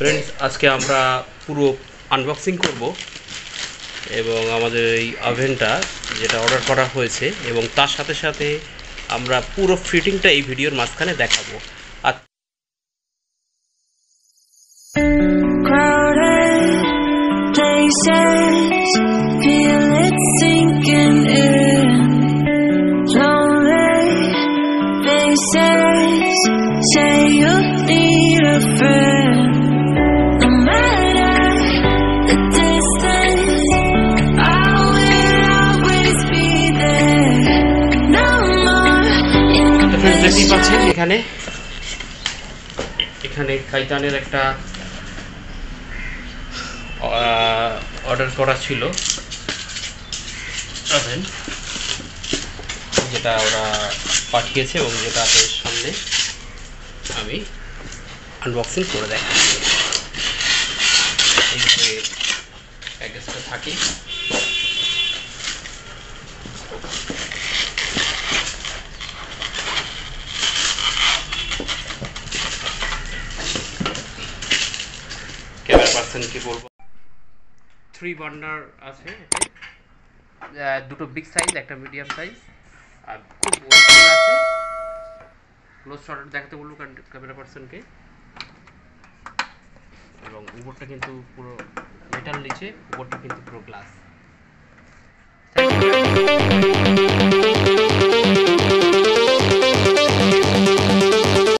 Friends, আজকে আমরা পুরো আনবক্সিং করব এবং আমাদের এই ওভেনটা যেটা অর্ডার করা হয়েছে এবং তার সাথে সাথে আমরা পুরো ফিটিংটা এই ভিডিওর মাঝখানে দেখাবো। আর দেখতেই পাচ্ছেন এখানে কাইতানের একটা অর্ডার করা ছিল ওভেন, যেটা ওরা পাঠিয়েছে এবং যেটা আপনাদের সামনে আমি আনবক্সিং করে দেখাচ্ছি। এইভাবে প্যাকেজটা থাকে। ক্যামেরা পার্সনকে বলবো 3 বার্নার আছে, দুটো বিগ সাইজ, একটা মিডিয়াম সাইজ, আর খুব ওয়েটফুল আছে। ক্লোজ শট দেখাতে বলবো ক্যামেরা পার্সনকে। এবং উপরটা কিন্তু পুরো মেটাল, নিচে উপরটা কিন্তু পুরো গ্লাস।